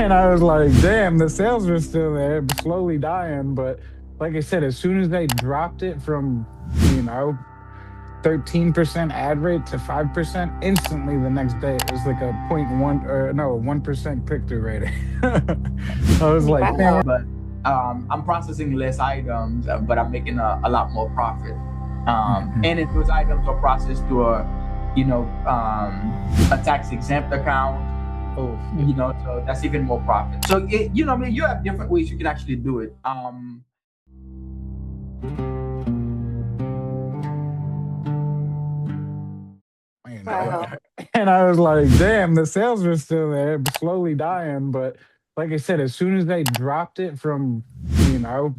And I was like, damn, the sales are still there, but slowly dying. But like I said, as soon as they dropped it from, you know, 13% ad rate to 5%, instantly the next day it was like a point one or no, 1% click-through rating. I was like, man. Wow. But I'm processing less items, but I'm making a lot more profit. Mhm. And if those items are processed to a tax exempt account, Oh, so that's even more profit. So I mean, you have different ways you can actually do it. You know, wow. and I was like, damn, the sales are still there, but slowly dying. But like I said, as soon as they dropped it from, you know,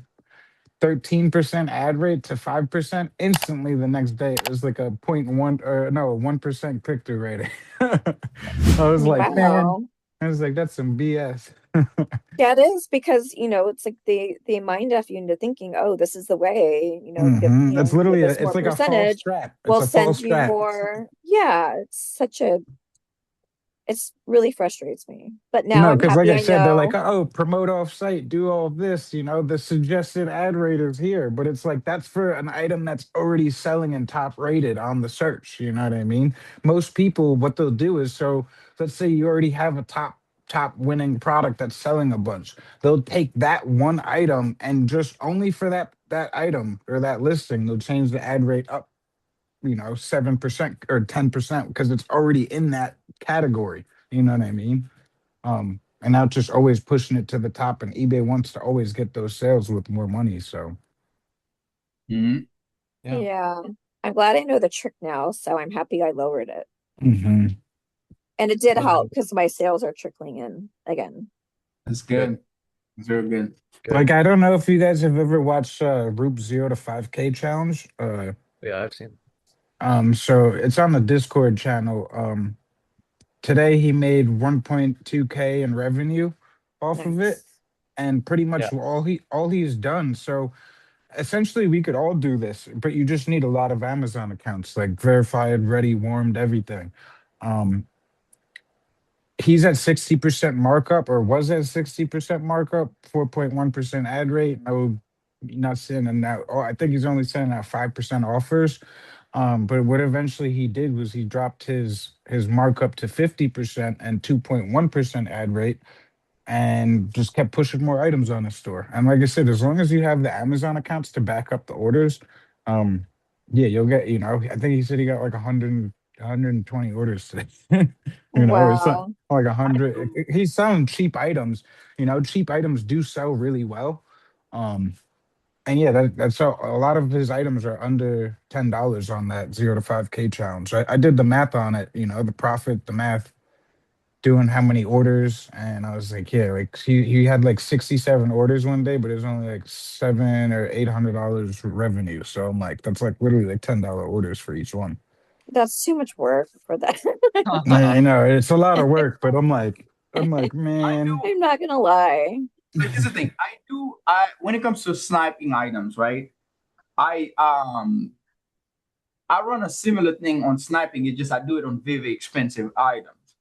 13% ad rate to 5%, instantly the next day it was like a point one or no, 1% click-through rating. I was like, man, Wow. I was like, that's some BS. Yeah, it is because, it's like they mind up you into thinking, oh, this is the way, It's give literally us it's more like a false percentage. strat. It's We'll a send false you strat. more. Yeah, it's really frustrates me. But now No, I'm because like happy I I said, they're like, know. oh, promote off site, do all this, the suggested ad rate is here. But it's like that's for an item that's already selling and top rated on the search. You know what I mean? Most people, what they'll do is so let's say you already have a top winning product that's selling a bunch. They'll take that one item and just only for that item or that listing, they'll change the ad rate up, 7% or 10% because it's already in that category. You know what I mean? And now just always pushing it to the top, and eBay wants to always get those sales with more money. So, Mhm. Yeah, Yeah. I'm glad I know the trick now, so I'm happy I lowered it. hmm And it did help like, because my sales are trickling in again. that's Good. good. That's very good. Good. I don't know if you guys have ever watched Roop 0 to 5K challenge. Yeah, I've seen. So it's on the Discord channel. Today he made 1.2K in revenue off of it, Nice. and pretty Yeah. much all he's done. So essentially, we could all do this, but you just need a lot of Amazon accounts, like verified, ready, warmed, everything. Um, he's at 60% markup or was at 60% markup, 4.1% ad rate. No, not sending out. Oh, I think he's only sending out 5% offers. But what eventually he did was he dropped his markup to 50% and 2.1% ad rate and just kept pushing more items on the store. And like I said, as long as you have the Amazon accounts to back up the orders, um, yeah, you'll get, I think he said he got like 120 orders today. It's like Wow. like I 100. do. He's selling cheap items. Cheap items do sell really well. Um, and yeah, that's a lot of his items are under $10 on that 0 to 5K challenge. I did the math on it, the profit, the math doing how many orders, and I was like, yeah, like he had like 67 orders one day, but it was only like $700 or $800 revenue. So I'm like, that's like literally like $10 orders for each one. That's too much work for that. I know it's a lot of work, but I'm like, I man. do. I'm not gonna lie. So here's the thing. I do. I when it comes to sniping items, right? I um I run a similar thing on sniping. It just I do it on very expensive items,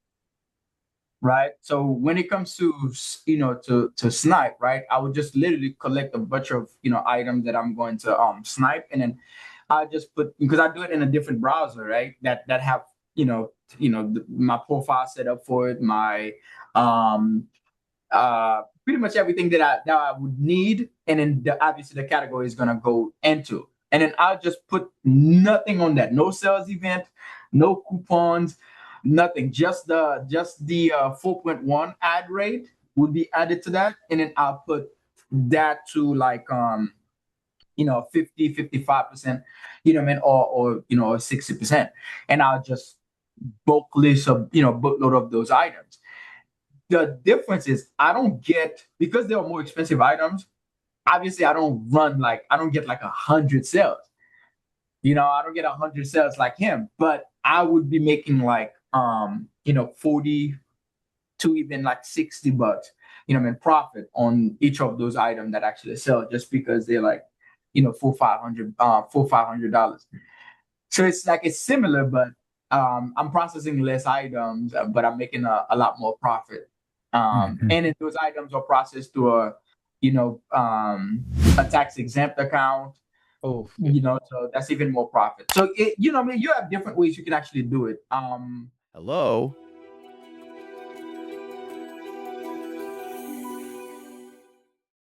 right? So when it comes to to snipe, right? I would just literally collect a bunch of items that I'm going to snipe, and then I just put because I do it in a different browser, right? That have my profile set up for it, my um pretty much everything that I would need, and then obviously the category is gonna go into, and then I'll just put nothing on that, no sales event, no coupons, nothing, just the 4.1 ad rate would be added to that, and then I'll put that to like 50-55%, what I mean, or 60%, and I'll just bulk list of bookload of those items. The difference is I don't get because they are more expensive items. Obviously, I don't get like 100 sales. I don't get 100 sales like him, but I would be making like 40 to even like $60, profit on each of those items that actually sell just because they're like, $400-500. So it's like it's similar, but I'm processing less items, but I'm making a lot more profit. Mhm. And if those items are processed to a, a tax exempt account, Oh, so that's even more profit. So, you have different ways you can actually do it. Hello?